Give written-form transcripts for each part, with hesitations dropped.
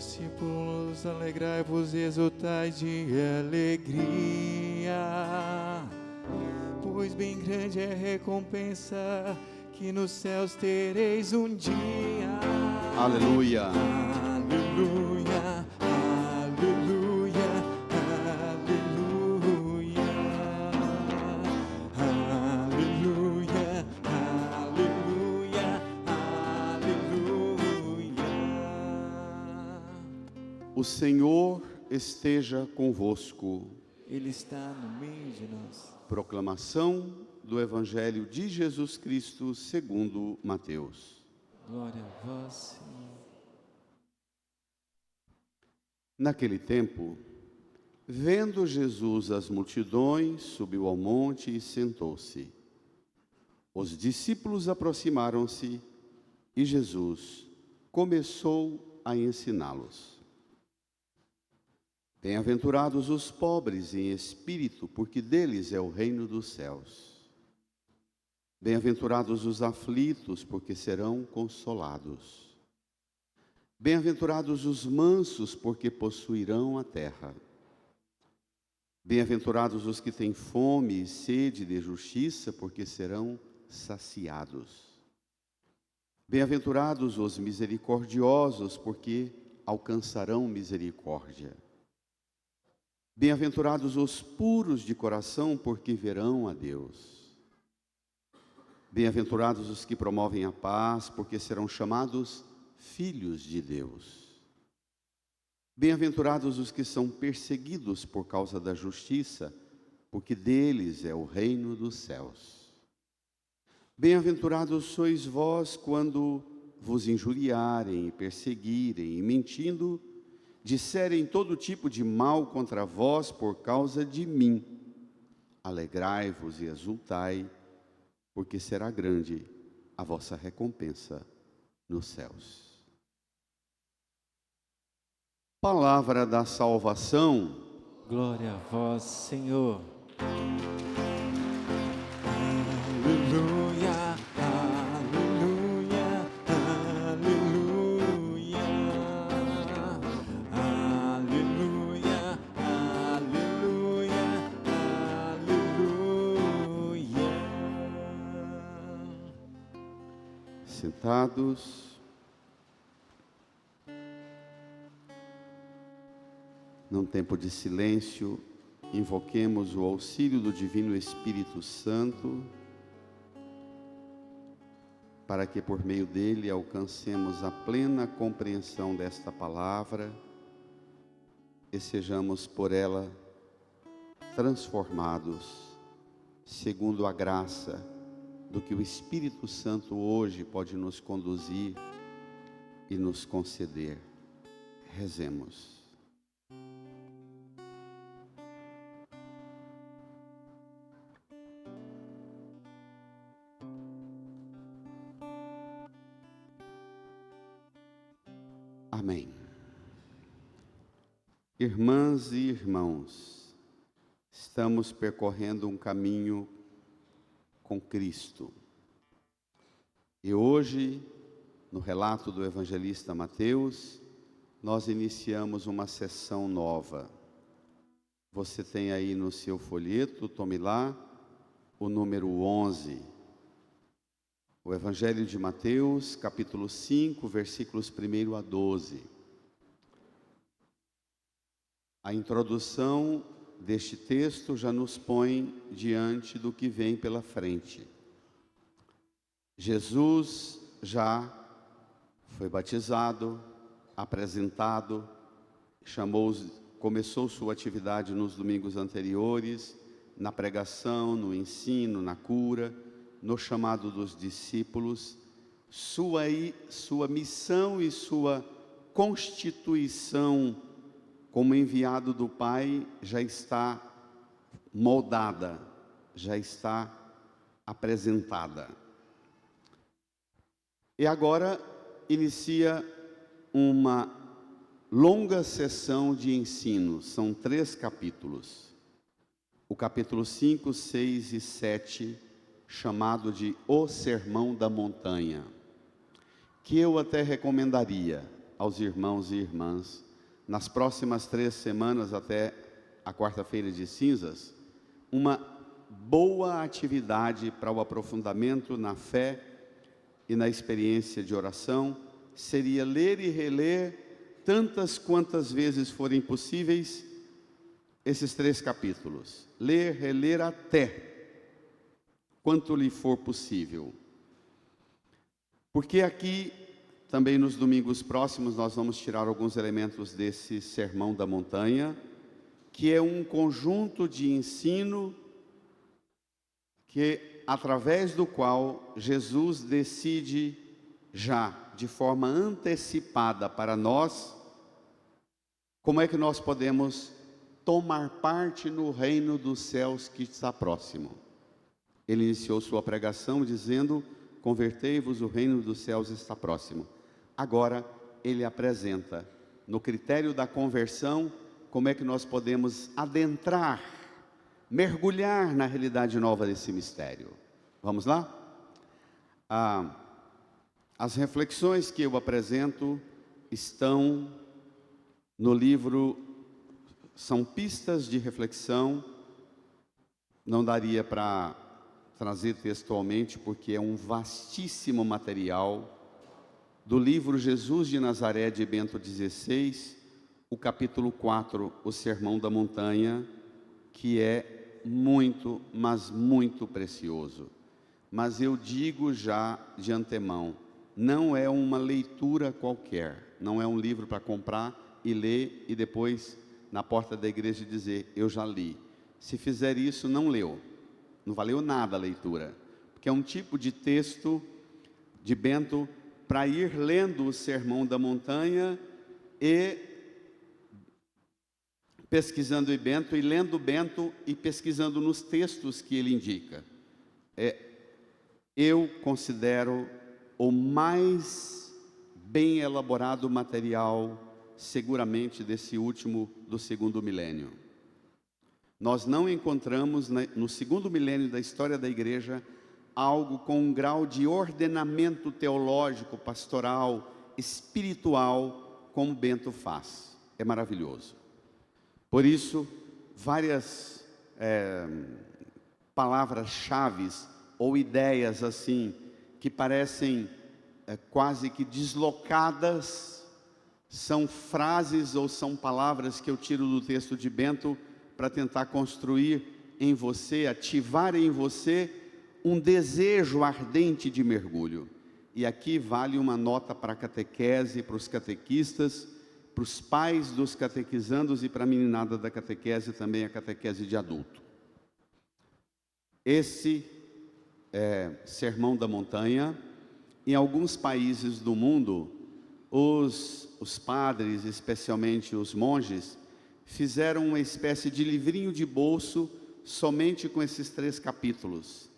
discípulos, alegrai-vos e exultai de alegria, pois bem grande é a recompensa que nos céus tereis um dia. Aleluia. Aleluia, aleluia, aleluia, aleluia, aleluia, aleluia. O Senhor esteja convosco. Ele está no meio de nós. Proclamação do Evangelho de Jesus Cristo segundo Mateus. Glória a vós, Senhor. Naquele tempo, vendo Jesus as multidões, subiu ao monte e sentou-se. Os discípulos aproximaram-se e Jesus começou a ensiná-los. Bem-aventurados os pobres em espírito, porque deles é o reino dos céus. Bem-aventurados os aflitos, porque serão consolados. Bem-aventurados os mansos, porque possuirão a terra. Bem-aventurados os que têm fome e sede de justiça, porque serão saciados. Bem-aventurados os misericordiosos, porque alcançarão misericórdia. Bem-aventurados os puros de coração, porque verão a Deus. Bem-aventurados os que promovem a paz, porque serão chamados filhos de Deus. Bem-aventurados os que são perseguidos por causa da justiça, porque deles é o reino dos céus. Bem-aventurados sois vós quando vos injuriarem e perseguirem e mentindo, disserem todo tipo de mal contra vós por causa de mim. Alegrai-vos e exultai, porque será grande a vossa recompensa nos céus. Palavra da salvação. Glória a vós, Senhor. Aleluia, aleluia, aleluia, aleluia, aleluia, aleluia. Sentados. Num tempo de silêncio, invoquemos o auxílio do Divino Espírito Santo, para que por meio dele alcancemos a plena compreensão desta palavra e sejamos por ela transformados, segundo a graça do que o Espírito Santo hoje pode nos conduzir e nos conceder. Rezemos. Amém. Irmãs e irmãos, estamos percorrendo um caminho com Cristo. E hoje, no relato do evangelista Mateus, nós iniciamos uma sessão nova. Você tem aí no seu folheto, tome lá, o número 11. O Evangelho de Mateus, capítulo 5, versículos 1 a 12. A introdução deste texto já nos põe diante do que vem pela frente. Jesus já foi batizado, apresentado, começou sua atividade nos domingos anteriores, na pregação, no ensino, na cura, no chamado dos discípulos. Sua missão e sua constituição como enviado do Pai já está moldada, já está apresentada. E agora inicia uma longa sessão de ensino, são 3 capítulos. O capítulo 5, 6 e 7, chamado de O Sermão da Montanha, que eu até recomendaria aos irmãos e irmãs, nas próximas 3 semanas, até a quarta-feira de cinzas, uma boa atividade para o aprofundamento na fé e na experiência de oração seria ler e reler tantas quantas vezes forem possíveis esses 3 capítulos. Ler, reler até quanto lhe for possível. Porque aqui, também nos domingos próximos, nós vamos tirar alguns elementos desse Sermão da Montanha, que é um conjunto de ensino através do qual Jesus decide já, de forma antecipada para nós, como é que nós podemos tomar parte no reino dos céus que está próximo. Ele iniciou sua pregação dizendo: convertei-vos, o reino dos céus está próximo. Agora ele apresenta, no critério da conversão, como é que nós podemos adentrar, mergulhar na realidade nova desse mistério. Vamos lá? As reflexões que eu apresento estão no livro, são pistas de reflexão, não daria para trazer textualmente, porque é um vastíssimo material, do livro Jesus de Nazaré, de Bento XVI, o capítulo 4, o Sermão da Montanha, que é muito, mas muito precioso. Mas eu digo já de antemão, não é uma leitura qualquer, não é um livro para comprar e ler e depois na porta da igreja dizer: eu já li. Se fizer isso, não leu, não valeu nada a leitura, porque é um tipo de texto de Bento para ir lendo o Sermão da Montanha e pesquisando em Bento, e lendo Bento e pesquisando nos textos que ele indica. Eu considero o mais bem elaborado material, seguramente, desse último, do 2º milênio. Nós não encontramos no 2º milênio da história da igreja algo com um grau de ordenamento teológico, pastoral, espiritual, como Bento faz. É maravilhoso. Por isso, várias palavras-chave ou ideias assim, que parecem quase que deslocadas, são frases ou são palavras que eu tiro do texto de Bento para tentar construir em você, ativar em você um desejo ardente de mergulho. E aqui vale uma nota para a catequese, para os catequistas, para os pais dos catequizandos e para a meninada da catequese, também a catequese de adulto. Esse Sermão da Montanha, em alguns países do mundo, os padres, especialmente os monges, fizeram uma espécie de livrinho de bolso somente com esses 3 capítulos,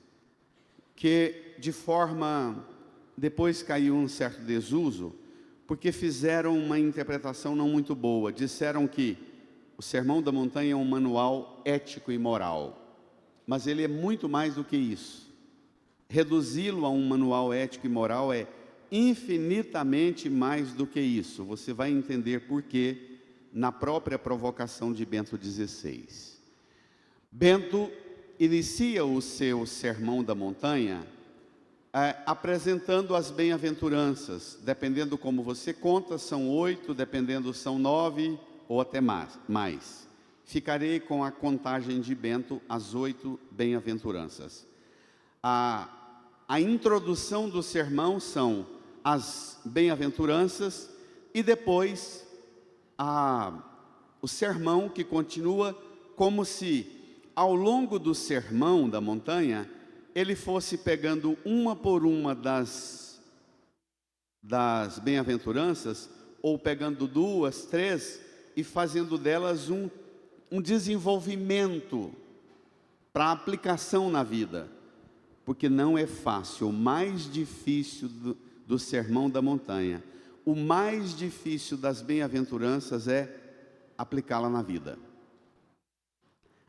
que de forma, depois caiu um certo desuso, porque fizeram uma interpretação não muito boa. Disseram que o Sermão da Montanha é um manual ético e moral, mas ele é muito mais do que isso. Reduzi-lo a um manual ético e moral é infinitamente mais do que isso. Você vai entender por quê na própria provocação de Bento XVI. Bento inicia o seu Sermão da Montanha apresentando as bem-aventuranças. Dependendo como você conta, são 8, dependendo são 9 ou até mais. Ficarei com a contagem de Bento, as 8 bem-aventuranças. A introdução do sermão são as bem-aventuranças e depois o sermão, que continua como se ao longo do Sermão da Montanha ele fosse pegando uma por uma das bem-aventuranças, ou pegando 2, 3 e fazendo delas um desenvolvimento para aplicação na vida. Porque não é fácil. O mais difícil do Sermão da Montanha, o mais difícil das bem-aventuranças é aplicá-la na vida.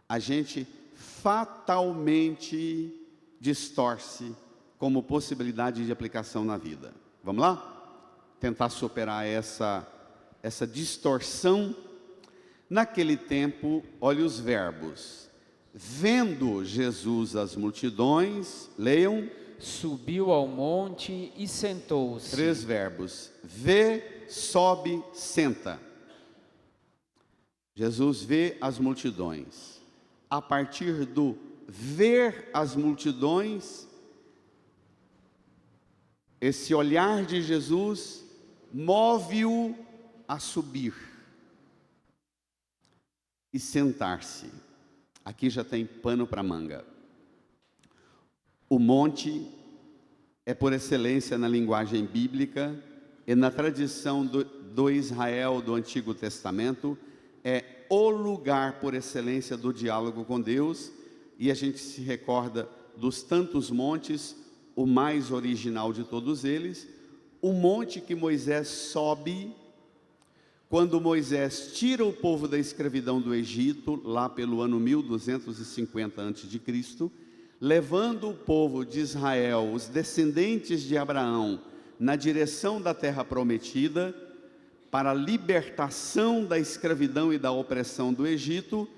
A gente fatalmente distorce como possibilidade de aplicação na vida. Vamos lá? tentar superar essa distorção. Naquele tempo, olha os verbos. Vendo Jesus as multidões, leiam. Subiu ao monte e sentou-se. 3 verbos. Vê, sobe, senta. Jesus vê as multidões. A partir do ver as multidões, esse olhar de Jesus move-o a subir e sentar-se. Aqui já tem pano para manga. O monte é por excelência na linguagem bíblica e na tradição do Israel do Antigo Testamento, é o lugar por excelência do diálogo com Deus, e a gente se recorda dos tantos montes, o mais original de todos eles, o monte que Moisés sobe, quando Moisés tira o povo da escravidão do Egito, lá pelo ano 1250 a.C., levando o povo de Israel, os descendentes de Abraão, na direção da terra prometida, para a libertação da escravidão e da opressão do Egito.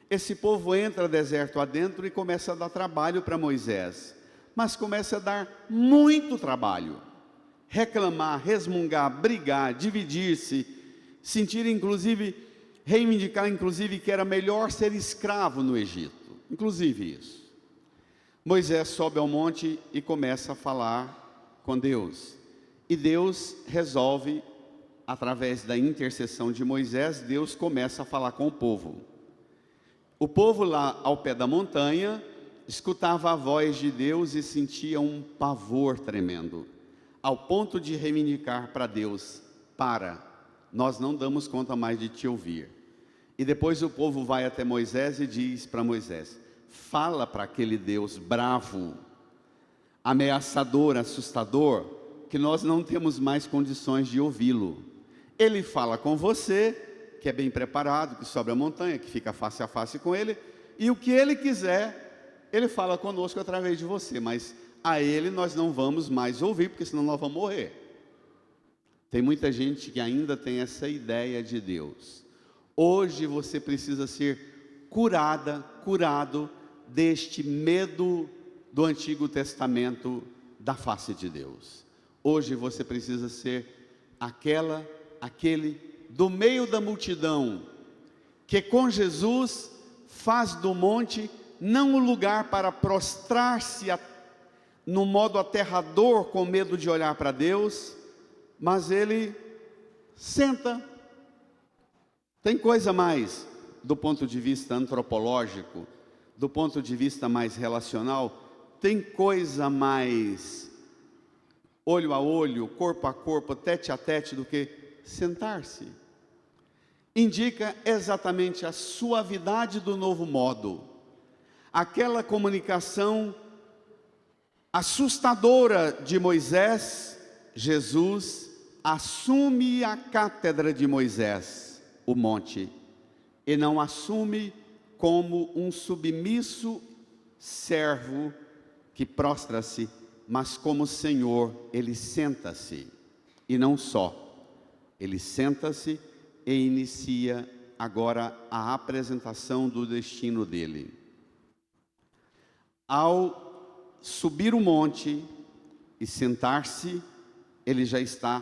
Esse povo entra deserto adentro e começa a dar trabalho para Moisés, mas começa a dar muito trabalho, reclamar, resmungar, brigar, dividir-se, sentir inclusive, reivindicar inclusive que era melhor ser escravo no Egito, inclusive isso. Moisés sobe ao monte e começa a falar com Deus, e Deus resolve, através da intercessão de Moisés, Deus começa a falar com o povo. O povo lá ao pé da montanha escutava a voz de Deus e sentia um pavor tremendo, ao ponto de reivindicar para Deus: nós não damos conta mais de te ouvir. E depois o povo vai até Moisés e diz para Moisés: fala para aquele Deus bravo, ameaçador, assustador, que nós não temos mais condições de ouvi-lo. Ele fala com você, que é bem preparado, que sobe a montanha, que fica face a face com ele, e o que ele quiser, ele fala conosco através de você, mas a ele nós não vamos mais ouvir, porque senão nós vamos morrer. Tem muita gente que ainda tem essa ideia de Deus. Hoje você precisa ser curado deste medo do Antigo Testamento da face de Deus. Hoje você precisa ser aquele do meio da multidão, que com Jesus faz do monte não um lugar para prostrar-se no modo aterrador, com medo de olhar para Deus, mas ele senta. Tem coisa mais, do ponto de vista antropológico, do ponto de vista mais relacional, tem coisa mais olho a olho, corpo a corpo, tete a tete, do que sentar-se. Indica exatamente a suavidade do novo modo, aquela comunicação assustadora de Moisés. Jesus assume a cátedra de Moisés, o monte, e não assume como um submisso servo que prostra-se, mas como Senhor. Ele senta-se, e não só, ele senta-se e inicia agora a apresentação do destino dele. Ao subir o monte e sentar-se, ele já está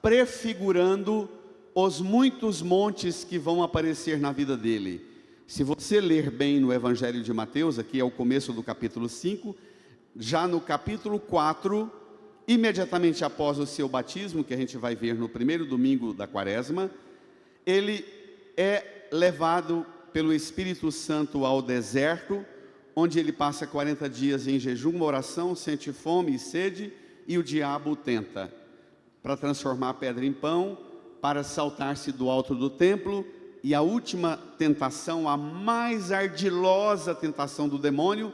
prefigurando os muitos montes que vão aparecer na vida dele. Se você ler bem no Evangelho de Mateus, aqui é o começo do capítulo 5, já no capítulo 4, imediatamente após o seu batismo, que a gente vai ver no primeiro domingo da Quaresma, ele é levado pelo Espírito Santo ao deserto, onde ele passa 40 dias em jejum, uma oração, sente fome e sede, e o diabo o tenta para transformar a pedra em pão, para saltar-se do alto do templo. E a última tentação, a mais ardilosa tentação do demônio,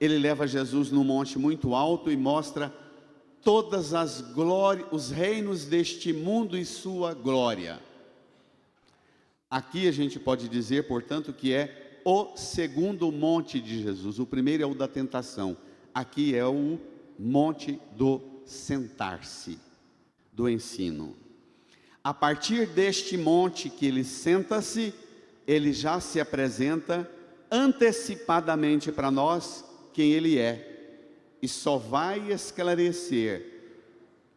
ele leva Jesus num monte muito alto e mostra todas as glórias, os reinos deste mundo e sua glória. Aqui a gente pode dizer, portanto, que é o segundo monte de Jesus. O primeiro é o da tentação, aqui é o monte do sentar-se, do ensino. A partir deste monte que ele senta-se, ele já se apresenta antecipadamente para nós quem ele é, e só vai esclarecer,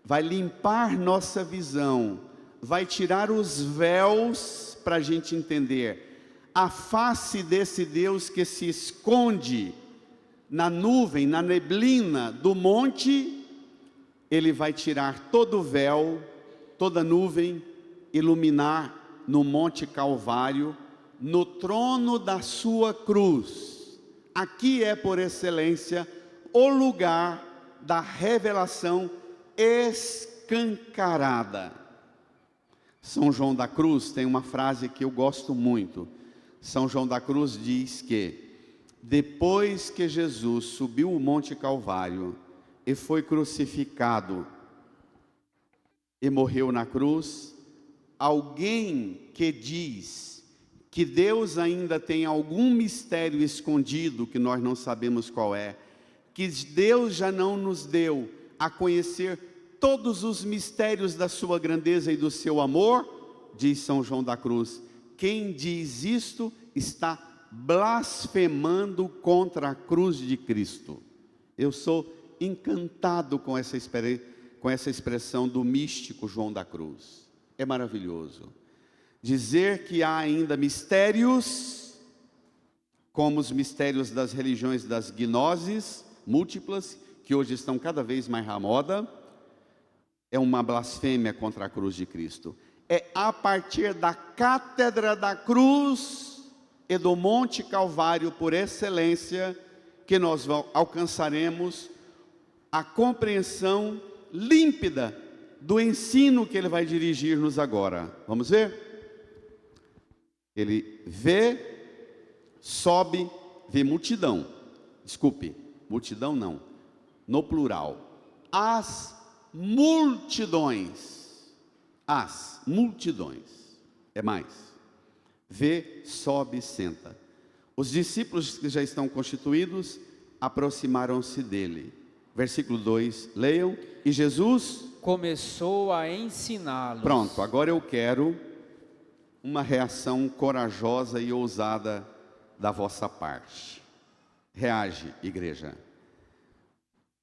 vai limpar nossa visão, vai tirar os véus para a gente entender a face desse Deus que se esconde na nuvem, na neblina do monte. Ele vai tirar todo o véu, toda nuvem, iluminar no Monte Calvário, no trono da sua cruz. Aqui é por excelência o lugar da revelação escancarada. São João da Cruz tem uma frase que eu gosto muito. São João da Cruz diz que depois que Jesus subiu o Monte Calvário e foi crucificado e morreu na cruz, alguém que diz que Deus ainda tem algum mistério escondido que nós não sabemos qual é, que Deus já não nos deu a conhecer todos os mistérios da sua grandeza e do seu amor, diz São João da Cruz, quem diz isto está blasfemando contra a cruz de Cristo. Eu sou encantado com essa expressão do místico João da Cruz. É maravilhoso dizer que há ainda mistérios, como os mistérios das religiões das gnoses múltiplas, que hoje estão cada vez mais à moda. É uma blasfêmia contra a cruz de Cristo. É a partir da cátedra da cruz e do Monte Calvário, por excelência, que nós alcançaremos a compreensão límpida do ensino que ele vai dirigir-nos agora. Vamos ver? Ele sobe, vê multidão. Desculpe, multidão não, no plural. As multidões. É mais. Vê, sobe, senta. Os discípulos que já estão constituídos aproximaram-se dele. Versículo 2, leiam. E Jesus começou a ensiná-los. Pronto, agora eu quero uma reação corajosa e ousada da vossa parte. Reage, igreja.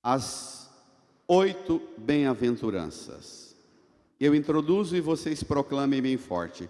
As 8 bem-aventuranças. Eu introduzo e vocês proclamem bem forte.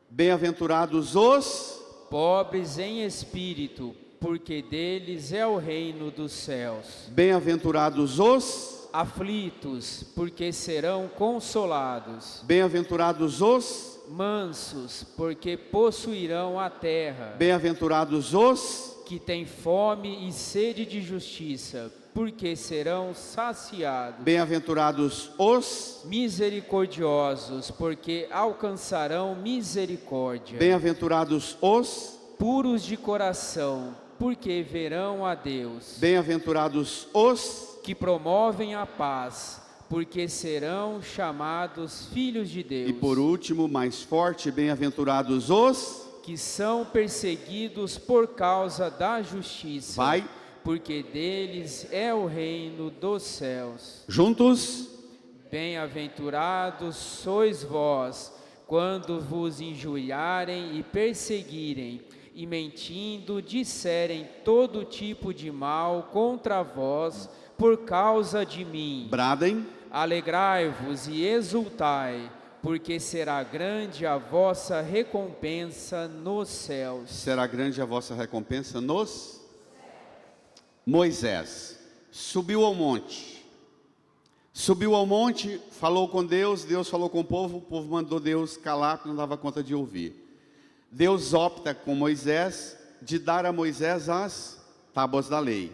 Bem-aventurados os pobres em espírito, porque deles é o reino dos céus. Bem-aventurados os aflitos, porque serão consolados. Bem-aventurados os mansos, porque possuirão a terra. Bem-aventurados os que têm fome e sede de justiça, porque serão saciados. Bem-aventurados os misericordiosos, porque alcançarão misericórdia. Bem-aventurados os puros de coração, porque verão a Deus. Bem-aventurados os que promovem a paz, porque serão chamados filhos de Deus. E por último, mais forte, bem-aventurados os que são perseguidos por causa da justiça. Vai. Porque deles é o reino dos céus. Juntos. Bem-aventurados sois vós, quando vos injuriarem e perseguirem, e mentindo disserem todo tipo de mal contra vós, por causa de mim. Bradem. Alegrai-vos e exultai, porque será grande a vossa recompensa nos céus. Será grande a vossa recompensa nos Moisés subiu ao monte. Subiu ao monte, falou com Deus, Deus falou com o povo mandou Deus calar, porque não dava conta de ouvir. Deus opta com Moisés de dar a Moisés as tábuas da lei.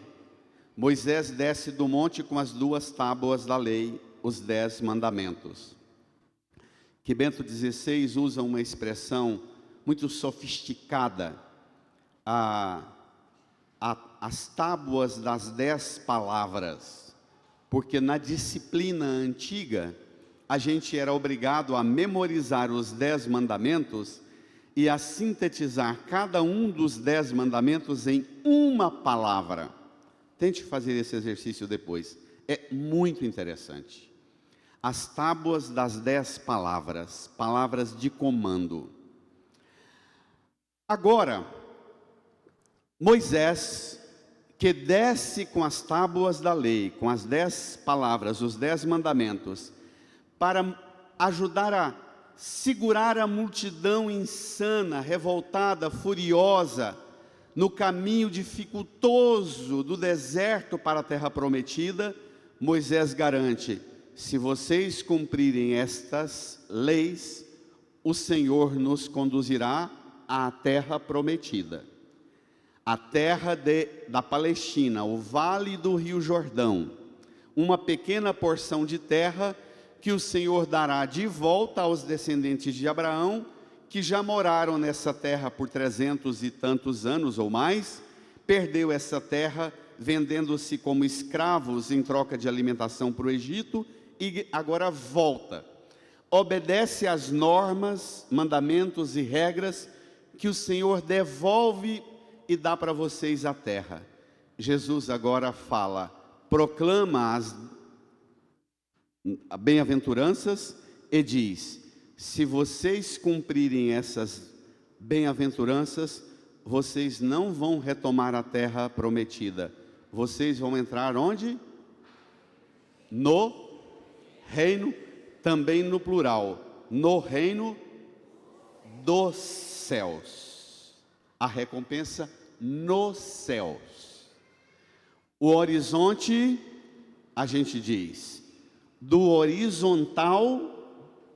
Moisés desce do monte com as 2 tábuas da lei, os 10 mandamentos. Que Bento XVI usa uma expressão muito sofisticada, as tábuas das 10 palavras, porque na disciplina antiga, a gente era obrigado a memorizar os 10 mandamentos e a sintetizar cada um dos 10 mandamentos em uma palavra. Tente fazer esse exercício depois, é muito interessante. as tábuas das 10 palavras, palavras de comando. Agora, Moisés, que desce com as tábuas da lei, com as 10 palavras, os 10 mandamentos, para ajudar a segurar a multidão insana, revoltada, furiosa, no caminho dificultoso do deserto para a terra prometida, Moisés garante: se vocês cumprirem estas leis, o Senhor nos conduzirá à terra prometida. A terra da Palestina, o vale do Rio Jordão, uma pequena porção de terra que o Senhor dará de volta aos descendentes de Abraão, que já moraram nessa terra por 300 e tantos anos ou mais, perdeu essa terra vendendo-se como escravos em troca de alimentação para o Egito, e agora volta. Obedece às normas, mandamentos e regras que o Senhor devolve e dá para vocês a terra. Jesus agora fala, proclama as bem-aventuranças e diz: se vocês cumprirem essas bem-aventuranças, vocês não vão retomar a terra prometida. Vocês vão entrar onde? No reino, também no plural, no reino dos céus. A recompensa nos céus. O horizonte, a gente diz, do horizontal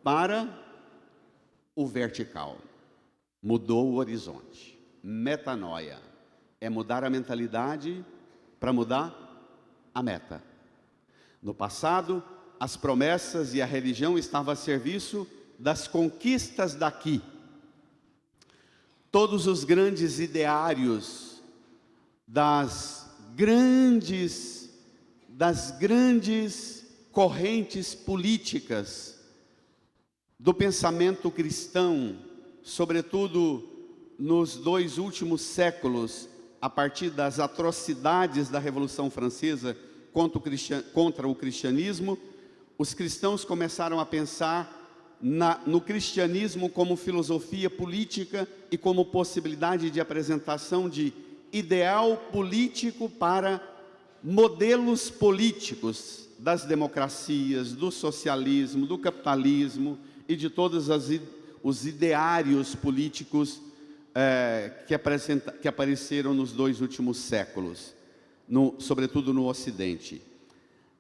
para o vertical. Mudou o horizonte. Metanoia é mudar a mentalidade para mudar a meta. No passado, as promessas e a religião estavam a serviço das conquistas daqui. Todos os grandes ideários das grandes correntes políticas do pensamento cristão, sobretudo nos 2 últimos séculos, a partir das atrocidades da Revolução Francesa contra o cristianismo, os cristãos começaram a pensar no cristianismo como filosofia política e como possibilidade de apresentação de ideal político para modelos políticos das democracias, do socialismo, do capitalismo e de todos os ideários políticos que apareceram nos 2 últimos séculos, sobretudo no Ocidente.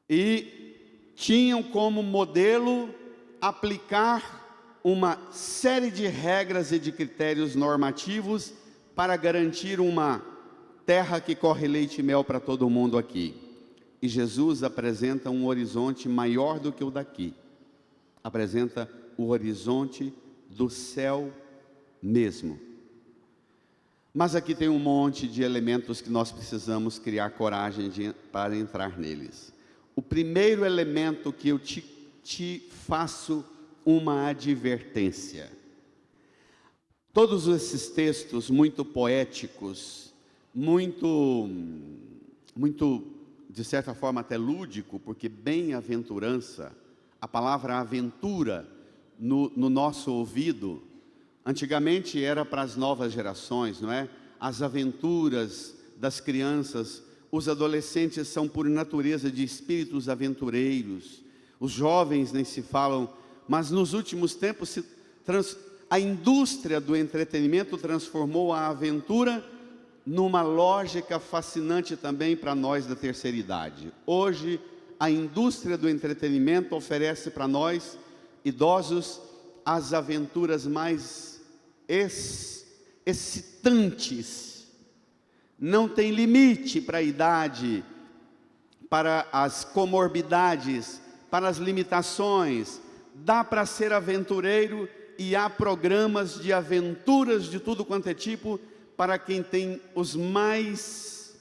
E tinham como modelo aplicar uma série de regras e de critérios normativos para garantir uma terra que corre leite e mel para todo mundo aqui. E Jesus apresenta um horizonte maior do que o daqui. Apresenta o horizonte do céu mesmo. Mas aqui tem um monte de elementos que nós precisamos criar coragem para entrar neles. O primeiro elemento que eu te faço uma advertência. Todos esses textos muito poéticos, muito, de certa forma até lúdico, porque bem-aventurança, a palavra aventura no nosso ouvido, antigamente era para as novas gerações, não é? As aventuras das crianças, os adolescentes são por natureza de espíritos aventureiros, os jovens nem se falam, mas nos últimos tempos a indústria do entretenimento transformou a aventura numa lógica fascinante também para nós da terceira idade. Hoje, a indústria do entretenimento oferece para nós, idosos, as aventuras mais excitantes. Não tem limite para a idade, para as comorbidades, para as limitações. Dá para ser aventureiro e há programas de aventuras de tudo quanto é tipo para quem tem os mais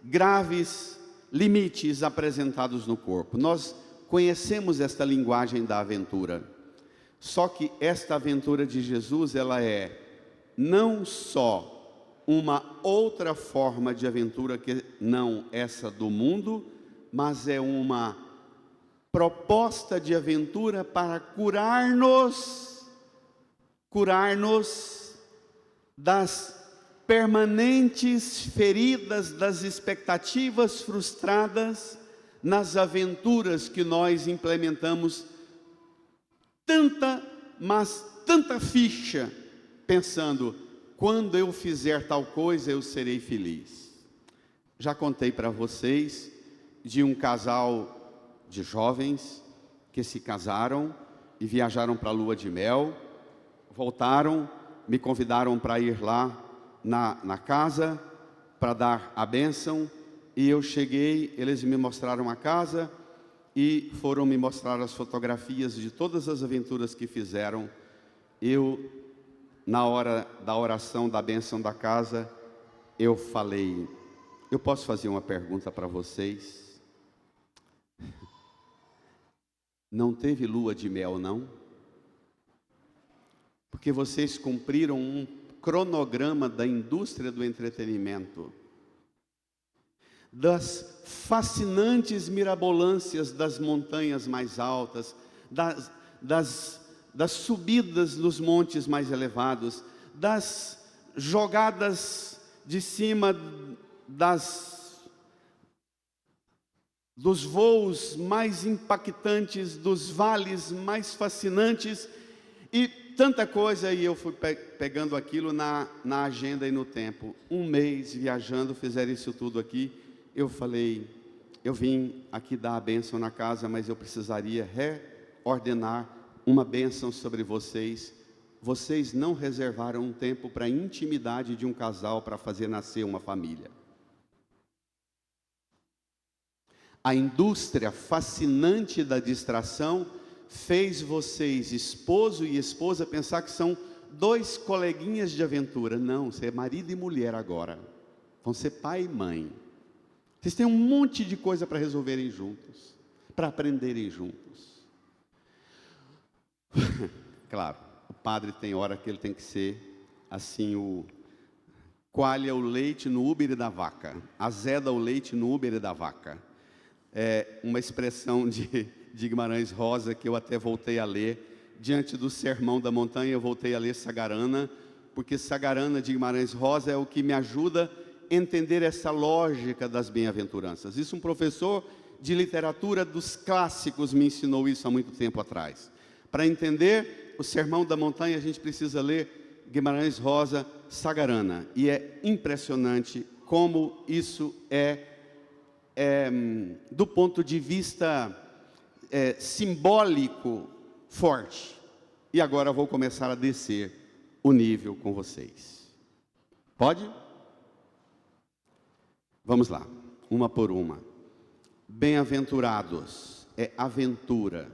graves limites apresentados no corpo. Nós conhecemos esta linguagem da aventura. Só que esta aventura de Jesus, ela é não só uma outra forma de aventura que não essa do mundo, mas é uma proposta de aventura para curar-nos das permanentes feridas, das expectativas frustradas nas aventuras que nós implementamos, tanta ficha, pensando, quando eu fizer tal coisa eu serei feliz. Já contei para vocês de um casal de jovens que se casaram e viajaram para a lua de mel, voltaram, me convidaram para ir lá na casa para dar a bênção, e eu cheguei, eles me mostraram a casa e foram me mostrar as fotografias de todas as aventuras que fizeram. Eu, na hora da oração da bênção da casa, eu falei, eu posso fazer uma pergunta para vocês? Não teve lua de mel, não? Porque vocês cumpriram um cronograma da indústria do entretenimento, das fascinantes mirabolâncias das montanhas mais altas, das subidas nos montes mais elevados, das jogadas de cima dos voos mais impactantes, dos vales mais fascinantes, e tanta coisa. E eu fui pegando aquilo na agenda e no tempo. Um mês viajando, fizeram isso tudo aqui. Eu falei, eu vim aqui dar a bênção na casa, mas eu precisaria reordenar uma bênção sobre vocês. Vocês não reservaram um tempo para a intimidade de um casal, para fazer nascer uma família. A indústria fascinante da distração fez vocês, esposo e esposa, pensar que são dois coleguinhas de aventura. Não, você é marido e mulher agora. Vão ser pai e mãe. Vocês têm um monte de coisa para resolverem juntos, para aprenderem juntos. Claro, o padre tem hora que ele tem que ser assim, coalha o leite no úbere da vaca, azeda o leite no úbere da vaca. É uma expressão de Guimarães Rosa, que eu até voltei a ler, diante do Sermão da Montanha, eu voltei a ler Sagarana, porque Sagarana de Guimarães Rosa é o que me ajuda a entender essa lógica das bem-aventuranças. Isso um professor de literatura dos clássicos me ensinou isso há muito tempo atrás. Para entender o Sermão da Montanha, a gente precisa ler Guimarães Rosa, Sagarana, e é impressionante como isso do ponto de vista simbólico, forte. E agora eu vou começar a descer o nível com vocês. Pode? Vamos lá, uma por uma. Bem-aventurados é aventura.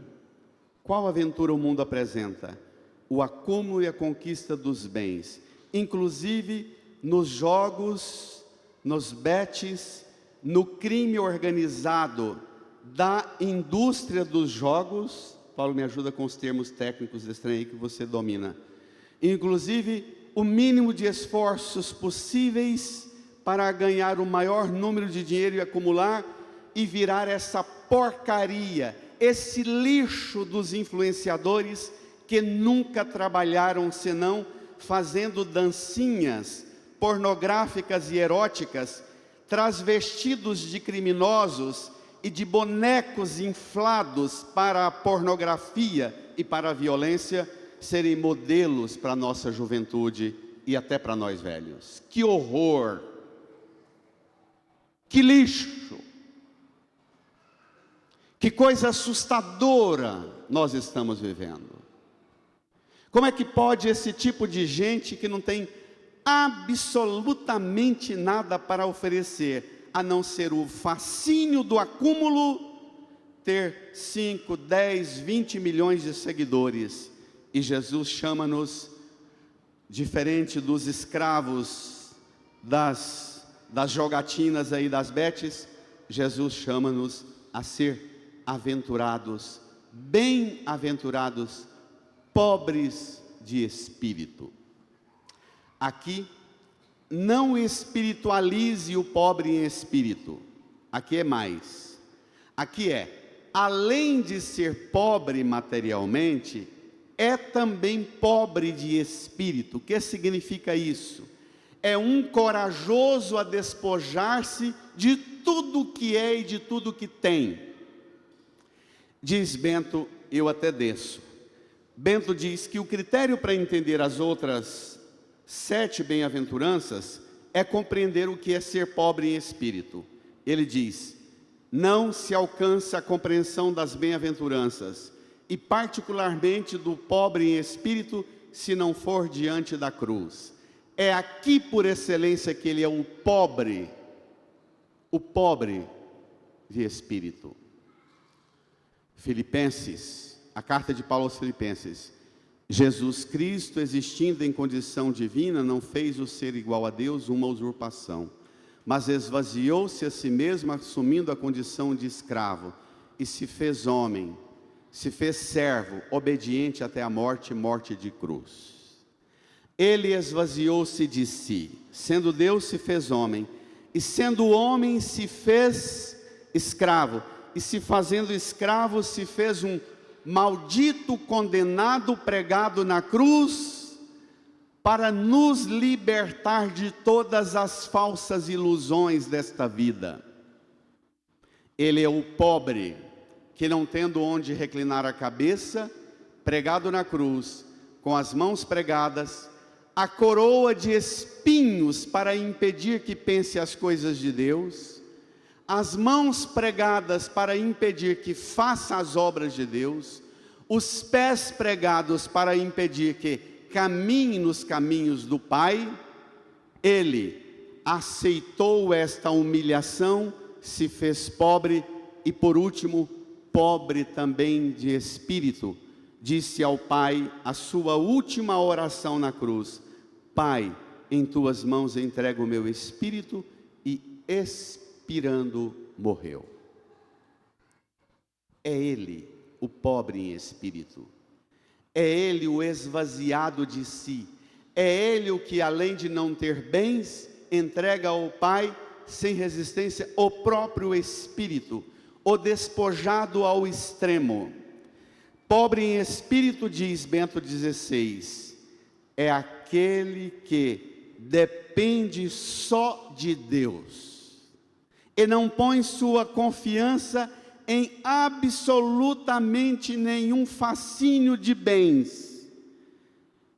Qual aventura o mundo apresenta? O acúmulo e a conquista dos bens, inclusive nos jogos, nos bets, no crime organizado da indústria dos jogos. Paulo, me ajuda com os termos técnicos desse trem aí que você domina. Inclusive, o mínimo de esforços possíveis para ganhar o maior número de dinheiro e acumular, e virar essa porcaria, esse lixo dos influenciadores que nunca trabalharam senão fazendo dancinhas pornográficas e eróticas, transvestidos de criminosos e de bonecos inflados para a pornografia e para a violência, serem modelos para a nossa juventude e até para nós velhos. Que horror! Que lixo! Que coisa assustadora nós estamos vivendo. Como é que pode esse tipo de gente que não tem absolutamente nada para oferecer, a não ser o fascínio do acúmulo, ter 5, 10, 20 milhões de seguidores? E Jesus chama-nos, diferente dos escravos das jogatinas aí das betes, Jesus chama-nos a ser aventurados, bem-aventurados, pobres de espírito. Aqui, não espiritualize o pobre em espírito. Aqui é mais. Aqui além de ser pobre materialmente, é também pobre de espírito. O que significa isso? É um corajoso a despojar-se de tudo que é e de tudo que tem. Diz Bento, eu até desço. Bento diz que o critério para entender as outras 7 bem-aventuranças é compreender o que é ser pobre em espírito. Ele diz: não se alcança a compreensão das bem-aventuranças, e particularmente do pobre em espírito, se não for diante da cruz. É aqui por excelência que ele é o pobre de espírito. Filipenses, a carta de Paulo aos Filipenses: Jesus Cristo, existindo em condição divina, não fez o ser igual a Deus uma usurpação, mas esvaziou-se a si mesmo, assumindo a condição de escravo, e se fez homem, se fez servo, obediente até a morte, morte de cruz. Ele esvaziou-se de si, sendo Deus se fez homem, e sendo homem se fez escravo, e se fazendo escravo se fez um maldito condenado pregado na cruz, para nos libertar de todas as falsas ilusões desta vida. Ele é o pobre, que não tendo onde reclinar a cabeça, pregado na cruz, com as mãos pregadas, a coroa de espinhos para impedir que pense as coisas de Deus, as mãos pregadas para impedir que faça as obras de Deus, os pés pregados para impedir que caminhe nos caminhos do Pai. Ele aceitou esta humilhação, se fez pobre e, por último, pobre também de espírito. Disse ao Pai a sua última oração na cruz: Pai, em tuas mãos entrego o meu espírito, e expirando morreu. É ele o pobre em espírito, é ele o esvaziado de si, é ele o que, além de não ter bens, entrega ao Pai sem resistência o próprio espírito, o despojado ao extremo. Pobre em espírito, diz Bento XVI, é aquele que depende só de Deus e não põe sua confiança em absolutamente nenhum fascínio de bens.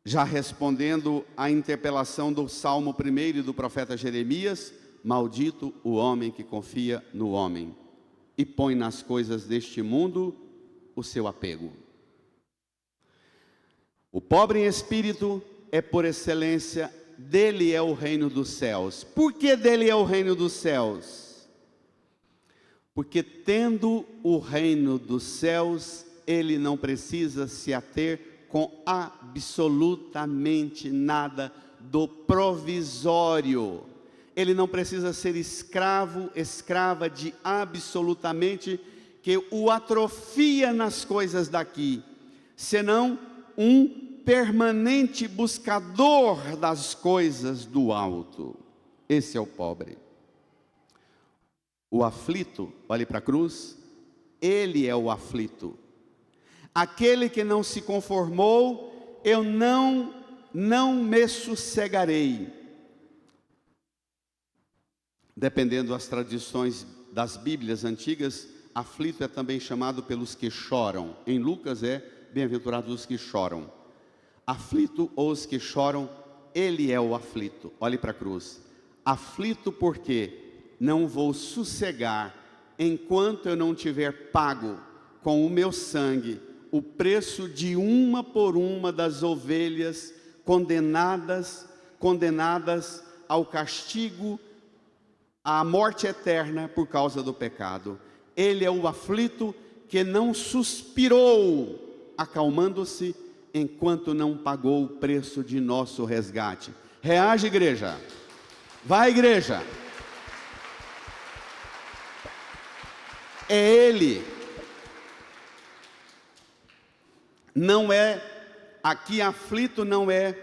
Já respondendo à interpelação do Salmo 1 e do profeta Jeremias: maldito o homem que confia no homem e põe nas coisas deste mundo o seu apego. O pobre em espírito é, por excelência, dele é o reino dos céus. Por que dele é o reino dos céus? Porque tendo o reino dos céus, ele não precisa se ater com absolutamente nada do provisório. Ele não precisa ser escravo, escrava de absolutamente que o atrofia nas coisas daqui, senão um permanente buscador das coisas do alto. Esse é o pobre. O aflito, olhe para a cruz, ele é o aflito. Aquele que não se conformou, eu não me sossegarei. Dependendo das tradições das Bíblias antigas, aflito é também chamado pelos que choram. Em Lucas é bem-aventurados os que choram. Aflito ou os que choram, ele é o aflito. Olhe para a cruz. Aflito porque não vou sossegar enquanto eu não tiver pago com o meu sangue o preço de uma por uma das ovelhas condenadas ao castigo, à morte eterna por causa do pecado. Ele é o aflito que não suspirou, acalmando-se, enquanto não pagou o preço de nosso resgate. Reage, igreja. Vai, igreja. É ele. Não é, aqui aflito não é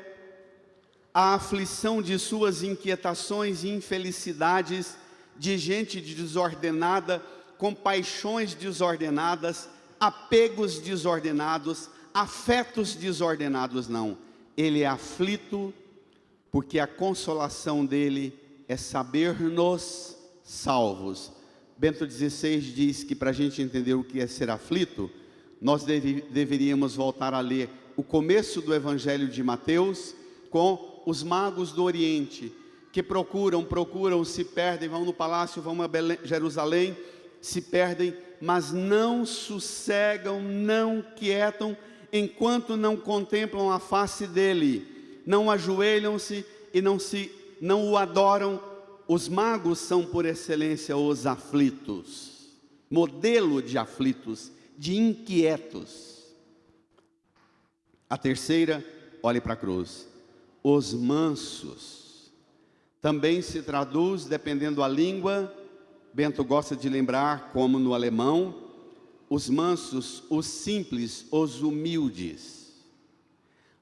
a aflição de suas inquietações e infelicidades de gente desordenada com paixões desordenadas, apegos desordenados, afetos desordenados, não. Ele é aflito, porque a consolação dele é saber-nos salvos. Bento XVI diz que para a gente entender o que é ser aflito, nós deveríamos voltar a ler o começo do Evangelho de Mateus, com os magos do Oriente, que procuram, se perdem, vão no palácio, vão a Jerusalém, se perdem, mas não sossegam, não quietam, enquanto não contemplam a face dele, não ajoelham-se e não o adoram. Os magos são por excelência os aflitos, modelo de aflitos, de inquietos. A terceira, olhe para a cruz, os mansos, também se traduz, dependendo da língua, Bento gosta de lembrar, como no alemão, os mansos, os simples, os humildes.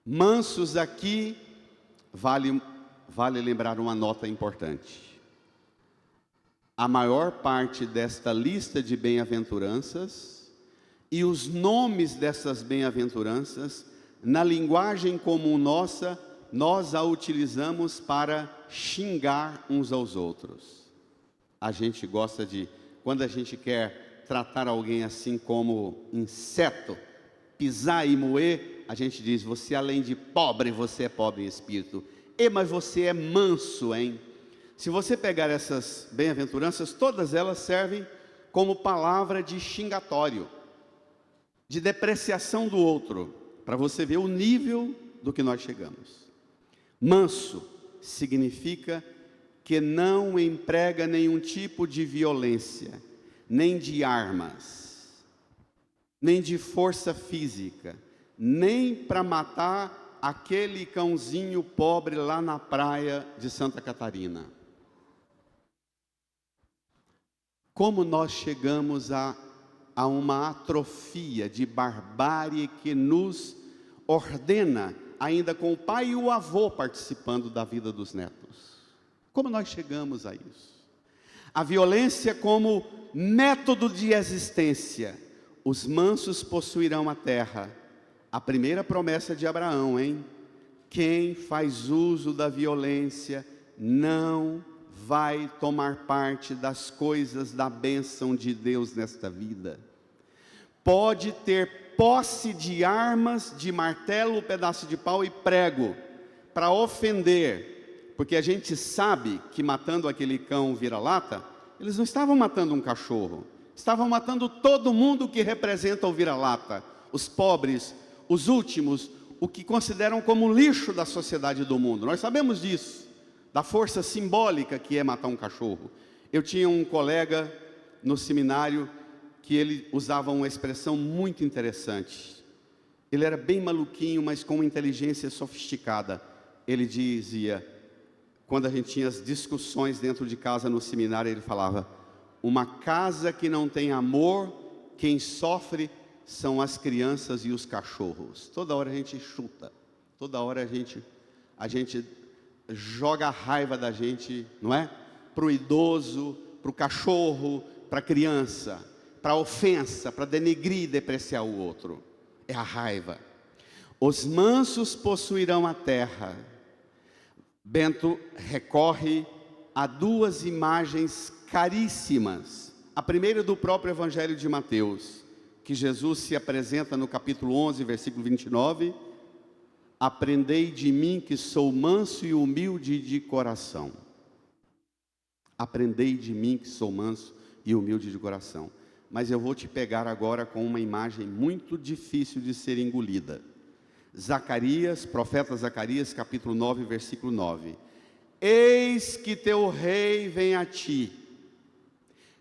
Mansos aqui, vale lembrar uma nota importante. A maior parte desta lista de bem-aventuranças e os nomes dessas bem-aventuranças, na linguagem comum nossa, nós a utilizamos para xingar uns aos outros. A gente gosta de, quando a gente quer tratar alguém assim como inseto, pisar e moer, a gente diz, você além de pobre, você é pobre em espírito. Mas você é manso, hein? Se você pegar essas bem-aventuranças, todas elas servem como palavra de xingatório, de depreciação do outro, para você ver o nível do que nós chegamos. Manso significa que não emprega nenhum tipo de violência, nem de armas, nem de força física, nem para matar aquele cãozinho pobre lá na praia de Santa Catarina. Como nós chegamos a uma atrofia de barbárie que nos ordena, ainda com o pai e o avô participando da vida dos netos? Como nós chegamos a isso? A violência como método de existência. Os mansos possuirão a terra. A primeira promessa de Abraão, hein? Quem faz uso da violência não vai tomar parte das coisas da bênção de Deus nesta vida. Pode ter posse de armas, de martelo, pedaço de pau e prego, para ofender, porque a gente sabe que matando aquele cão vira-lata, eles não estavam matando um cachorro, estavam matando todo mundo que representa o vira-lata, os pobres, os últimos, o que consideram como lixo da sociedade do mundo. Nós sabemos disso, da força simbólica que é matar um cachorro. Eu tinha um colega no seminário que ele usava uma expressão muito interessante. Ele era bem maluquinho, mas com uma inteligência sofisticada. Ele dizia, quando a gente tinha as discussões dentro de casa no seminário, ele falava, uma casa que não tem amor, quem sofre são as crianças e os cachorros. Toda hora a gente chuta, toda hora a gente joga a raiva da gente, não é? Para o idoso, para o cachorro, para a criança, para a ofensa, para denegrir e depreciar o outro. É a raiva. Os mansos possuirão a terra. Bento recorre a duas imagens caríssimas. A primeira do próprio Evangelho de Mateus, que Jesus se apresenta no capítulo 11, versículo 29, aprendei de mim que sou manso e humilde de coração. Aprendei de mim que sou manso e humilde de coração. Mas eu vou te pegar agora com uma imagem muito difícil de ser engolida. Zacarias, profeta Zacarias, capítulo 9, versículo 9. Eis que teu rei vem a ti.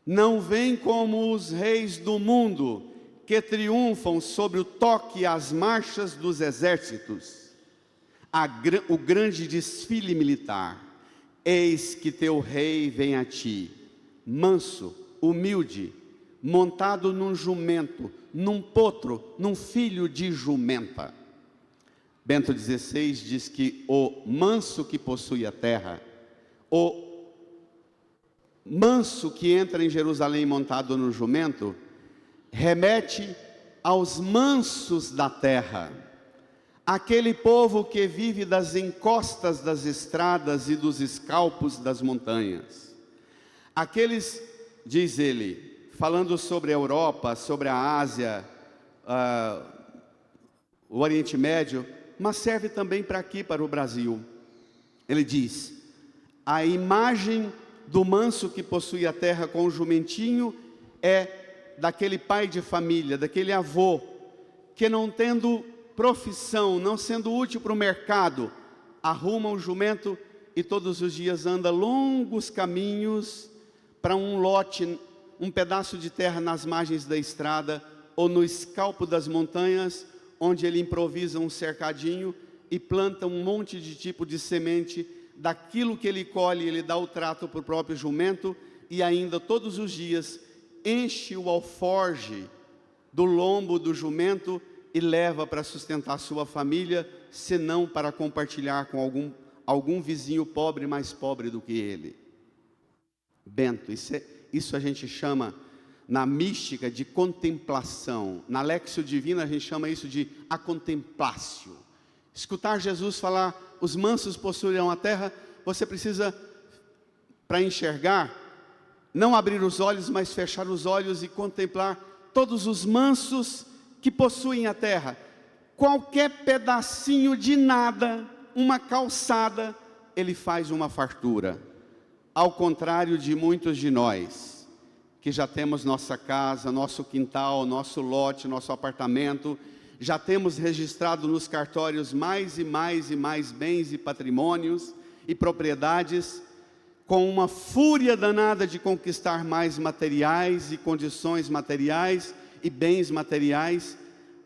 Não vem como os reis do mundo, que triunfam sobre o toque e as marchas dos exércitos. O grande desfile militar. Eis que teu rei vem a ti, manso, humilde, montado num jumento, num potro, num filho de jumenta. Bento XVI diz que o manso que possui a terra, o manso que entra em Jerusalém montado no jumento remete aos mansos da terra, aquele povo que vive das encostas das estradas e dos escalpos das montanhas. Aqueles, diz ele, falando sobre a Europa, sobre a Ásia, o Oriente Médio, mas serve também para aqui, para o Brasil. Ele diz: a imagem do manso que possui a terra com o jumentinho é daquele pai de família, daquele avô, que não tendo profissão, não sendo útil para o mercado, arruma um jumento e todos os dias anda longos caminhos para um lote, um pedaço de terra nas margens da estrada ou no escalpo das montanhas, onde ele improvisa um cercadinho e planta um monte de tipo de semente. Daquilo que ele colhe, ele dá o trato para o próprio jumento e ainda todos os dias enche o alforge do lombo do jumento e leva para sustentar sua família, senão para compartilhar com algum vizinho pobre, mais pobre do que ele. Bento, isso a gente chama na mística de contemplação. Na Lexio Divina a gente chama isso de a contemplatio. Escutar Jesus falar, os mansos possuirão a terra, você precisa, para enxergar, não abrir os olhos, mas fechar os olhos e contemplar todos os mansos que possuem a terra. Qualquer pedacinho de nada, uma calçada, ele faz uma fartura. Ao contrário de muitos de nós, que já temos nossa casa, nosso quintal, nosso lote, nosso apartamento, já temos registrado nos cartórios mais e mais e mais bens e patrimônios e propriedades, com uma fúria danada de conquistar mais materiais e condições materiais e bens materiais,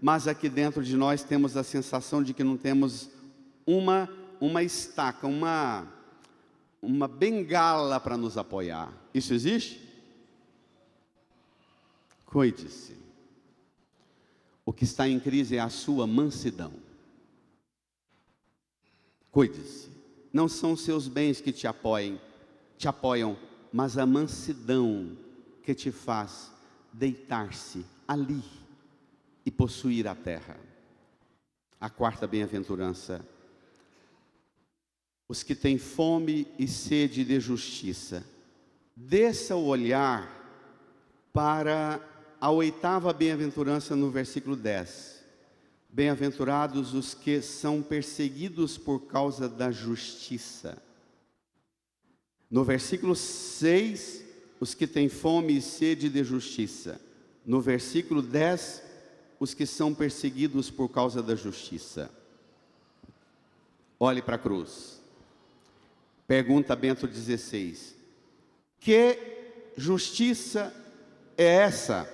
mas aqui dentro de nós temos a sensação de que não temos uma estaca, uma bengala para nos apoiar. Isso existe? Cuide-se. O que está em crise é a sua mansidão. Cuide-se. Não são os seus bens que te apoiam, mas a mansidão que te faz deitar-se ali e possuir a terra. A quarta bem-aventurança: os que têm fome e sede de justiça. Desça o olhar para a oitava bem-aventurança no versículo 10. Bem-aventurados os que são perseguidos por causa da justiça. No versículo 6, os que têm fome e sede de justiça. No versículo 10, os que são perseguidos por causa da justiça. Olhe para a cruz. Pergunta Bento XVI: que justiça é essa?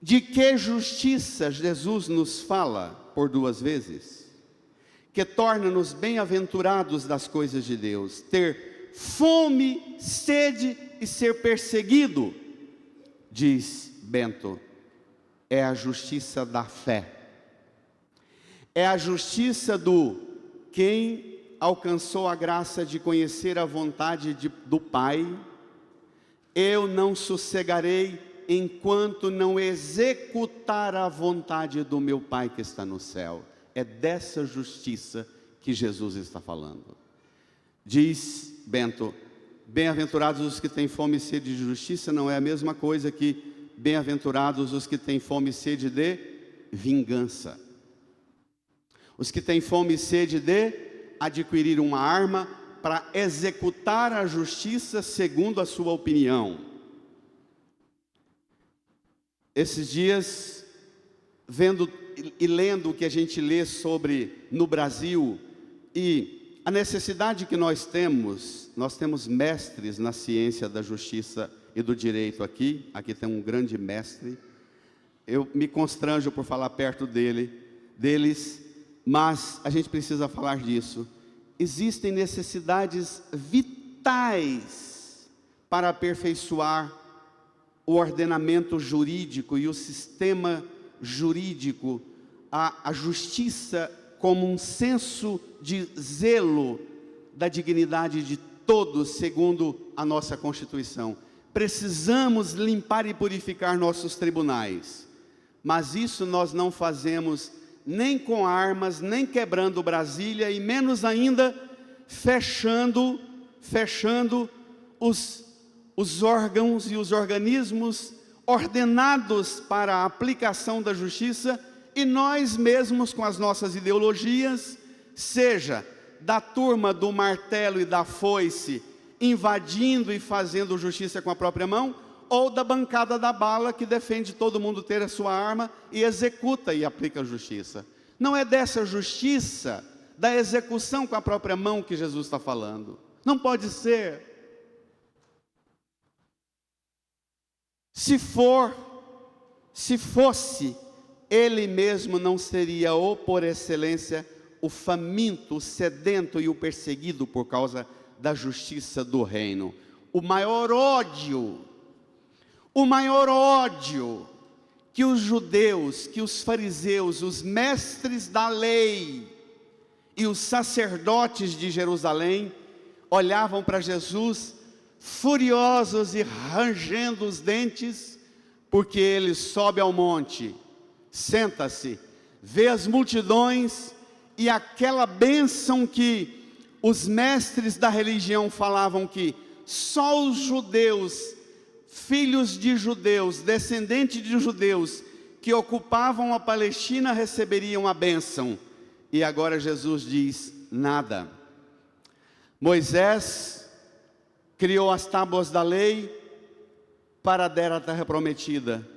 De que justiça Jesus nos fala por duas vezes? Que torna-nos bem-aventurados das coisas de Deus. Ter fome, sede e ser perseguido, diz Bento, é a justiça da fé. É a justiça do quem alcançou a graça de conhecer a vontade do Pai. Eu não sossegarei enquanto não executar a vontade do meu Pai que está no céu. É dessa justiça que Jesus está falando. Diz Bento: bem-aventurados os que têm fome e sede de justiça, não é a mesma coisa que bem-aventurados os que têm fome e sede de vingança. Os que têm fome e sede de adquirir uma arma para executar a justiça segundo a sua opinião. Esses dias, vendo e lendo o que a gente lê sobre no Brasil e a necessidade que nós temos mestres na ciência da justiça e do direito aqui tem um grande mestre. Eu me constranjo por falar perto deles, mas a gente precisa falar disso. Existem necessidades vitais para aperfeiçoar o ordenamento jurídico e o sistema jurídico, a justiça como um senso de zelo da dignidade de todos, segundo a nossa Constituição. Precisamos limpar e purificar nossos tribunais, mas isso nós não fazemos nem com armas, nem quebrando Brasília, e menos ainda fechando os órgãos e os organismos ordenados para a aplicação da justiça, e nós mesmos com as nossas ideologias, seja da turma do martelo e da foice, invadindo e fazendo justiça com a própria mão, ou da bancada da bala, que defende todo mundo ter a sua arma e executa e aplica a justiça. Não é dessa justiça, da execução com a própria mão, que Jesus está falando. Não pode ser. Se fosse, ele mesmo não seria o por excelência, o faminto, o sedento e o perseguido por causa da justiça do reino. O maior ódio que os judeus, que os fariseus, os mestres da lei e os sacerdotes de Jerusalém olhavam para Jesus furiosos e rangendo os dentes, porque ele sobe ao monte, senta-se, vê as multidões, e aquela bênção que os mestres da religião falavam que só os judeus, filhos de judeus, descendentes de judeus, que ocupavam a Palestina, receberiam a bênção. E agora Jesus diz: nada. Moisés criou as tábuas da lei para dar a terra prometida,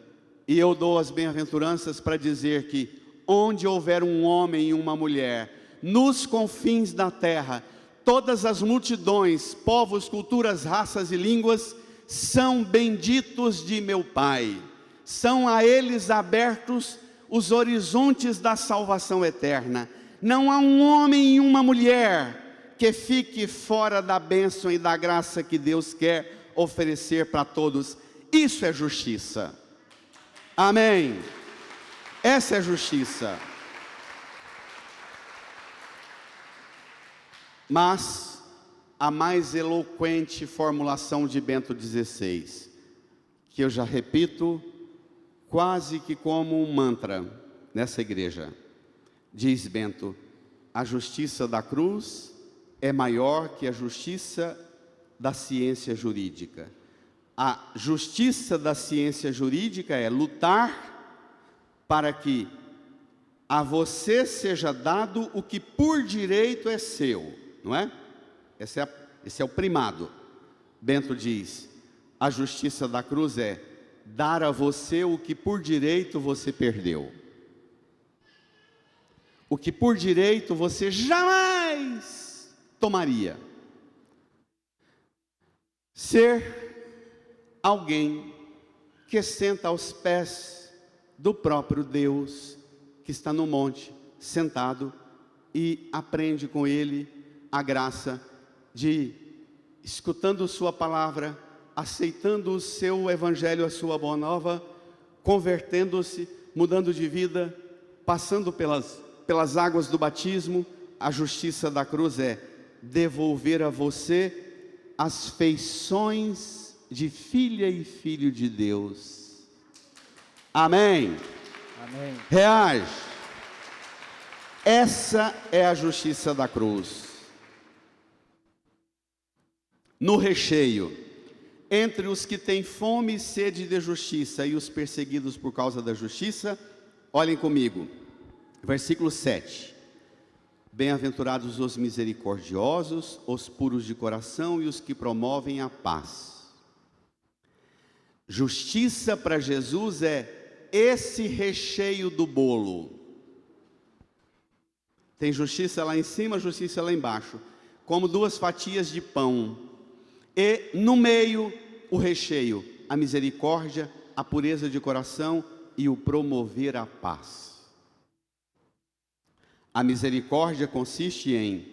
e eu dou as bem-aventuranças para dizer que onde houver um homem e uma mulher, nos confins da terra, todas as multidões, povos, culturas, raças e línguas, são benditos de meu Pai. São a eles abertos os horizontes da salvação eterna. Não há um homem e uma mulher que fique fora da bênção e da graça que Deus quer oferecer para todos. Isso é justiça. Amém. Essa é justiça. Mas a mais eloquente formulação de Bento XVI, que eu já repito quase que como um mantra nessa igreja, diz Bento: a justiça da cruz é maior que a justiça da ciência jurídica. A justiça da ciência jurídica é lutar para que a você seja dado o que por direito é seu, não é? Esse é o primado. Bento diz: a justiça da cruz é dar a você o que por direito você perdeu. O que por direito você jamais tomaria. Ser alguém que senta aos pés do próprio Deus, que está no monte, sentado, e aprende com Ele a graça de, escutando sua palavra, aceitando o seu evangelho, a sua boa nova, convertendo-se, mudando de vida, passando pelas águas do batismo. A justiça da cruz é devolver a você as feições de filha e filho de Deus. Amém. Amém. Reage. Essa é a justiça da cruz. No recheio, entre os que têm fome e sede de justiça e os perseguidos por causa da justiça, olhem comigo, versículo 7. Bem-aventurados os misericordiosos, os puros de coração e os que promovem a paz. Justiça para Jesus é esse recheio do bolo. Tem justiça lá em cima, justiça lá embaixo, como duas fatias de pão. E no meio, o recheio, a misericórdia, a pureza de coração e o promover a paz. A misericórdia consiste em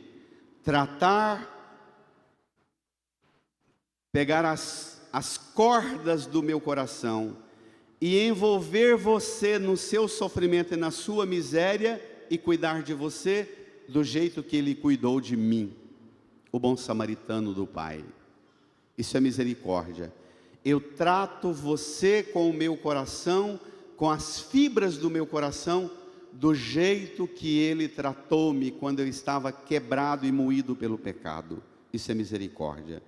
pegar as cordas do meu coração e envolver você no seu sofrimento e na sua miséria e cuidar de você do jeito que Ele cuidou de mim. o bom samaritano do Pai. Isso é misericórdia. Eu trato você com o meu coração, com as fibras do meu coração, do jeito que Ele tratou-me quando eu estava quebrado e moído pelo pecado. Isso é misericórdia.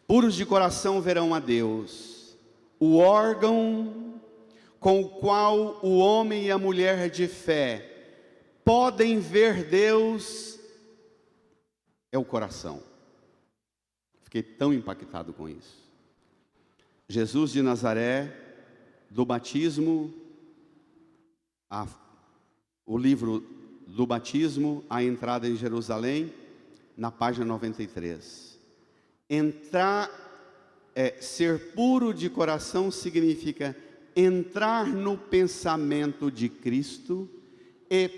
Puros de coração verão a Deus. O órgão com o qual o homem e a mulher de fé podem ver Deus é o coração. Fiquei tão impactado com isso. Jesus de Nazaré, do batismo, o livro do batismo, a entrada em Jerusalém, na página 93. Ser puro de coração significa entrar no pensamento de Cristo e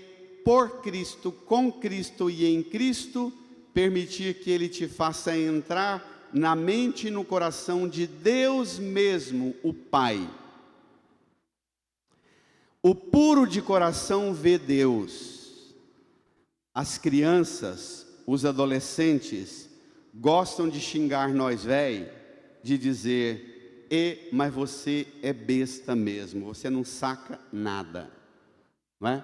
por Cristo, com Cristo e em Cristo, permitir que Ele te faça entrar na mente e no coração de Deus mesmo, o Pai. O puro de coração vê Deus. As crianças, os adolescentes, gostam de xingar nós velhos, de dizer, mas você é besta mesmo, você não saca nada, não é?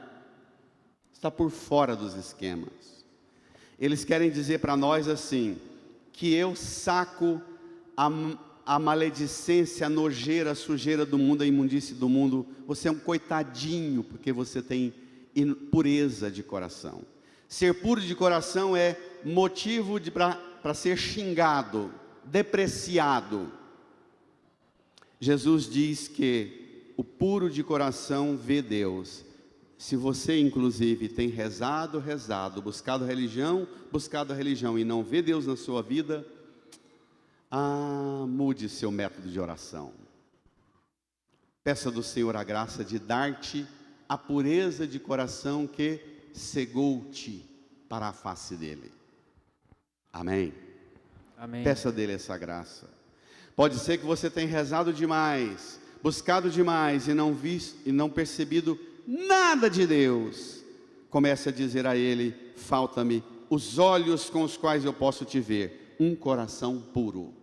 Está por fora dos esquemas. Eles querem dizer para nós assim, que eu saco a maledicência, a nojeira, a sujeira do mundo, a imundície do mundo. Você é um coitadinho, porque você tem pureza de coração. Ser puro de coração é motivo para ser xingado, depreciado. Jesus diz que o puro de coração vê Deus. Se você, inclusive, tem rezado, buscado a religião e não vê Deus na sua vida, mude seu método de oração. Peça do Senhor a graça de dar-te a pureza de coração que cegou-te para a face dele. Amém? Amém. Peça dele essa graça. Pode ser que você tenha rezado demais, buscado demais e não percebido nada de Deus. Comece a dizer a Ele, falta-me os olhos com os quais eu posso te ver, um coração puro.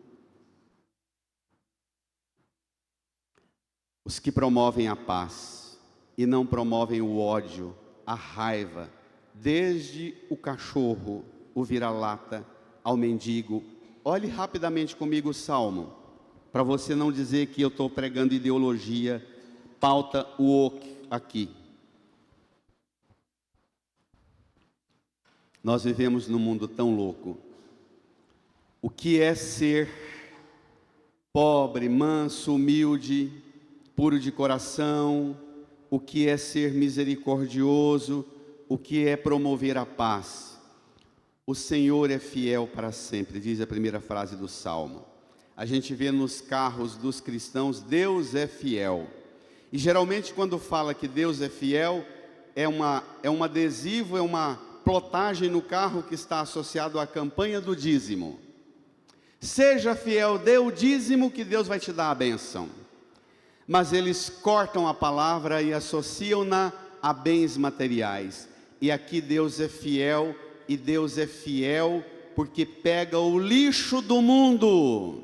Os que promovem a paz e não promovem o ódio, a raiva, desde o cachorro, o vira-lata, ao mendigo. Olhe rapidamente comigo o Salmo, para você não dizer que eu estou pregando ideologia, pauta woke aqui. Nós vivemos num mundo tão louco. O que é ser pobre, manso, humilde, puro de coração? O que é ser misericordioso? O que é promover a paz? O Senhor é fiel para sempre, diz a primeira frase do Salmo. A gente vê nos carros dos cristãos, Deus é fiel. E geralmente quando fala que Deus é fiel, é um adesivo, é uma plotagem no carro que está associado à campanha do dízimo. Seja fiel, dê o dízimo que Deus vai te dar a bênção. Mas eles cortam a palavra e associam-na a bens materiais. E aqui Deus é fiel, e Deus é fiel porque pega o lixo do mundo,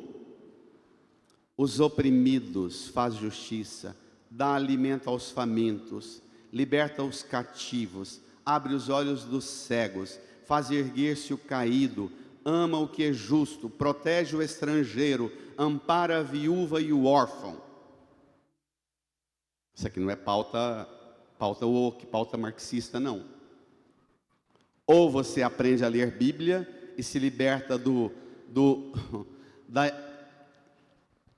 os oprimidos, faz justiça, dá alimento aos famintos, liberta os cativos, abre os olhos dos cegos, faz erguer-se o caído, ama o que é justo, protege o estrangeiro, ampara a viúva e o órfão. Isso aqui não é pauta woke, pauta marxista, não. Ou você aprende a ler Bíblia e se liberta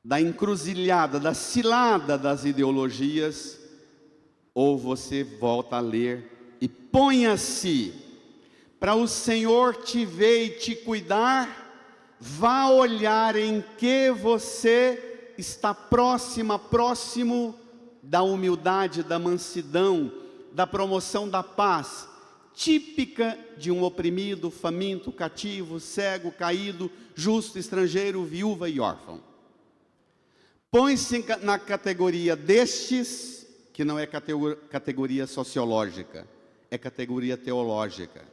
da encruzilhada, da cilada das ideologias, ou você volta a ler e ponha-se para o Senhor te ver e te cuidar. Vá olhar em que você está próximo da humildade, da mansidão, da promoção da paz, típica de um oprimido, faminto, cativo, cego, caído, justo, estrangeiro, viúva e órfão. Põe-se na categoria destes, que não é categoria sociológica, é categoria teológica.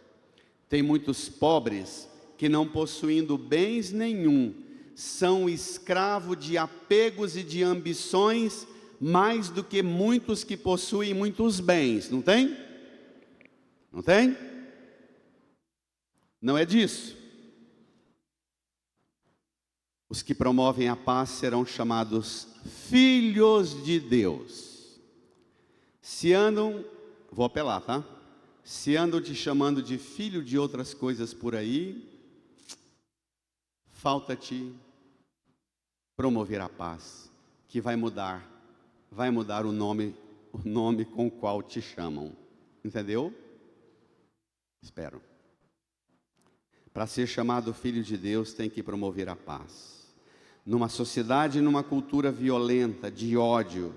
Tem muitos pobres que não possuindo bens nenhum, são escravos de apegos e de ambições, mais do que muitos que possuem muitos bens. Não tem? Não tem? Não é disso. Os que promovem a paz serão chamados filhos de Deus. Se andam, vou apelar, tá? Se andam te chamando de filho de outras coisas por aí, falta-te promover a paz, que vai mudar o nome com o qual te chamam. Entendeu? Espero. Para ser chamado filho de Deus, tem que promover a paz. Numa sociedade, numa cultura violenta, de ódio,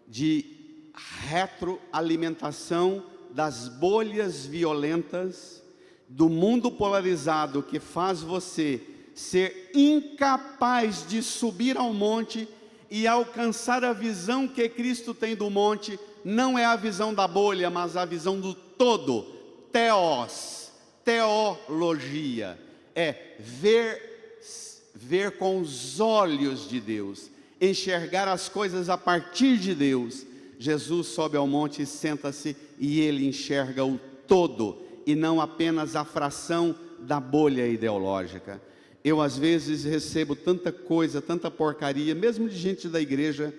de retroalimentação das bolhas violentas, do mundo polarizado que faz você ser incapaz de subir ao monte e alcançar a visão que Cristo tem do monte, não é a visão da bolha, mas a visão do todo, teologia, é ver com os olhos de Deus, enxergar as coisas a partir de Deus. Jesus sobe ao monte e senta-se, e ele enxerga o todo, e não apenas a fração da bolha ideológica. Eu às vezes recebo tanta coisa, tanta porcaria, mesmo de gente da igreja,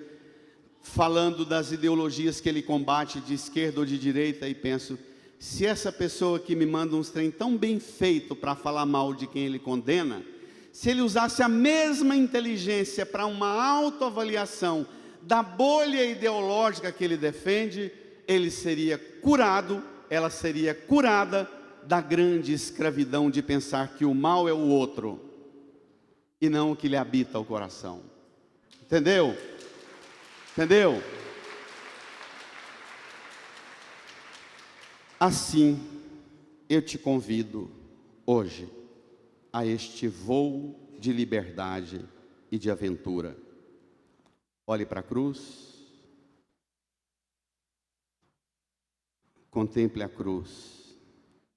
falando das ideologias que ele combate, de esquerda ou de direita, e penso, se essa pessoa que me manda uns trem tão bem feito para falar mal de quem ele condena, se ele usasse a mesma inteligência para uma autoavaliação da bolha ideológica que ele defende, ele seria curado, ela seria curada da grande escravidão de pensar que o mal é o outro e não o que lhe habita o coração. Entendeu? Entendeu? Assim, eu te convido hoje a este voo de liberdade e de aventura. Olhe para a cruz, contemple a cruz.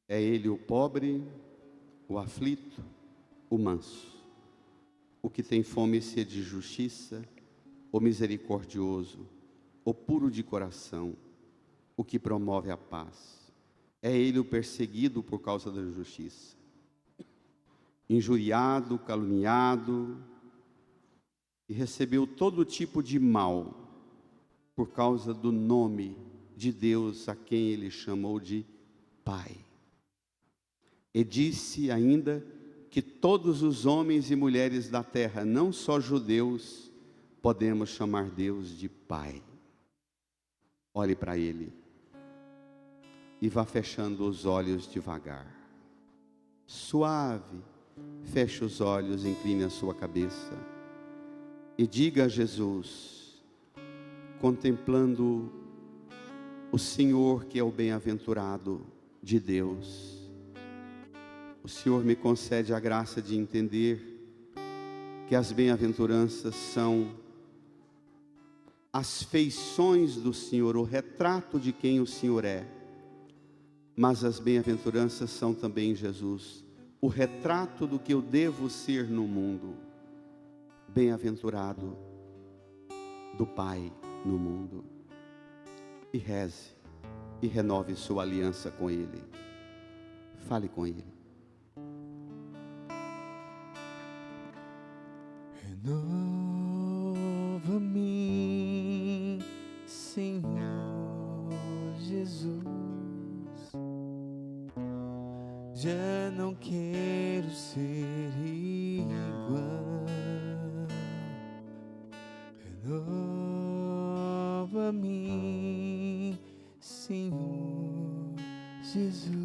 É Ele o pobre, o aflito, o manso, o que tem fome e sede de justiça, o misericordioso, o puro de coração, o que promove a paz. É Ele o perseguido por causa da justiça, injuriado, caluniado, e recebeu todo tipo de mal por causa do nome de Deus a quem ele chamou de Pai. E disse ainda que todos os homens e mulheres da terra, não só judeus, podemos chamar Deus de Pai. Olhe para Ele e vá fechando os olhos devagar, suave. Feche os olhos, incline a sua cabeça e diga a Jesus, contemplando o Senhor que é o bem-aventurado de Deus: o Senhor me concede a graça de entender que as bem-aventuranças são as feições do Senhor, o retrato de quem o Senhor é, mas as bem-aventuranças são também, Jesus, o retrato do que eu devo ser no mundo. Bem-aventurado do Pai no mundo. E reze e renove sua aliança com Ele. Fale com Ele. Renova-me, Senhor Jesus. Já não quero ser igual. Renova-me, Senhor Jesus.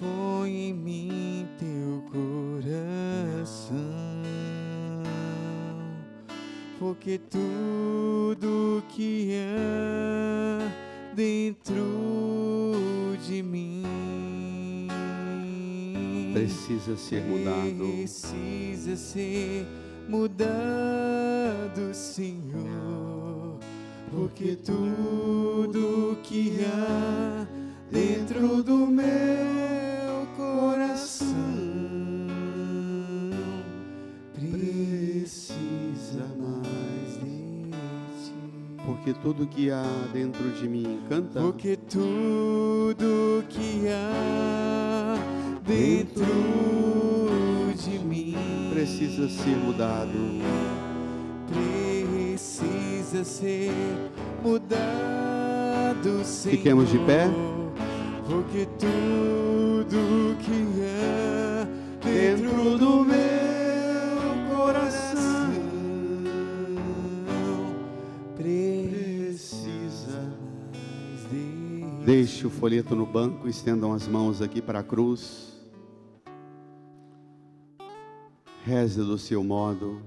Põe em mim teu coração, porque tudo que há dentro de mim precisa ser mudado. Precisa ser mudado, Senhor, porque tudo que há dentro do meu Porque tudo que há dentro de mim canta. Porque tudo que há dentro de mim Precisa ser mudado. precisa ser mudado, Senhor. Fiquemos de pé. Porque tudo que há Dentro do meu coração precisa mais de Deixe o folheto no banco, estendam as mãos aqui para a cruz. Reze do seu modo,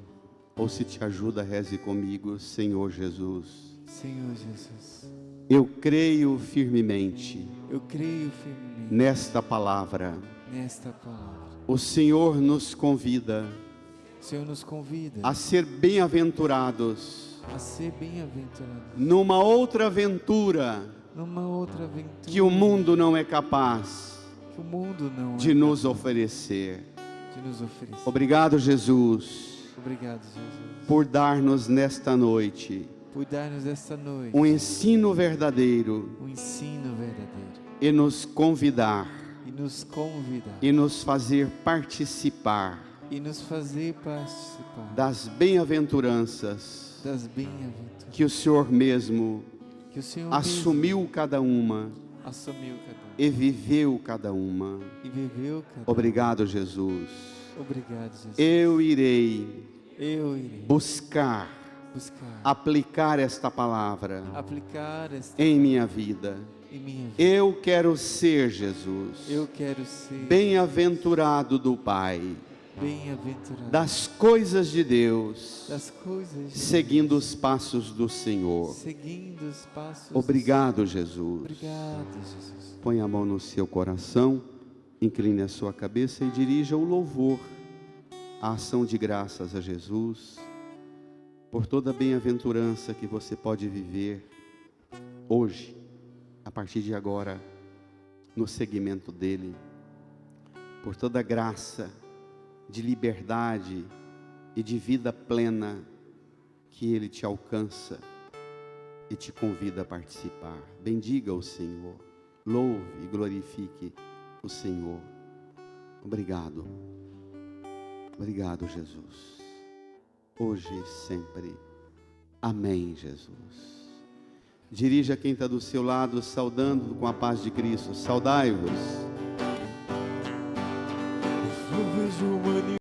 ou se te ajuda, reze comigo. Senhor Jesus, Senhor Jesus, eu creio firmemente eu creio firmemente nesta palavra. nesta palavra. O Senhor nos convida O Senhor nos convida a ser bem-aventurados a ser bem-aventurados numa outra aventura numa outra aventura que o mundo não é capaz que o mundo não de é nos capaz oferecer. de nos oferecer. Obrigado, Jesus, Obrigado, Jesus, por dar-nos nesta noite por dar-nos esta noite um ensino verdadeiro um ensino verdadeiro e nos convidar e nos convidar e nos fazer participar e nos fazer participar das bem-aventuranças das bem-aventuranças que o Senhor mesmo que o Senhor assumiu cada uma mesmo assumiu cada um e viveu cada uma. e viveu cada um. Obrigado, Jesus. Obrigado, Jesus. Eu irei Eu irei buscar buscar aplicar esta palavra aplicar esta em minha vida. em minha vida. Eu quero ser, Jesus, Eu quero ser bem-aventurado do Pai, bem-aventurado das coisas de Deus, das coisas de seguindo os passos do Senhor. Deus, seguindo os passos do Obrigado, Senhor. Jesus. Obrigado, Jesus. Põe a mão no seu coração, incline a sua cabeça e dirija o louvor, a ação de graças a Jesus, por toda a bem-aventurança que você pode viver hoje, a partir de agora, no seguimento dEle, por toda a graça de liberdade e de vida plena que Ele te alcança e te convida a participar. Bendiga o Senhor, louve e glorifique o Senhor. Obrigado, obrigado, Jesus, hoje e sempre. Amém, Jesus. Dirija quem está do seu lado, saudando com a paz de Cristo. Saudai-vos. Eu vejo uma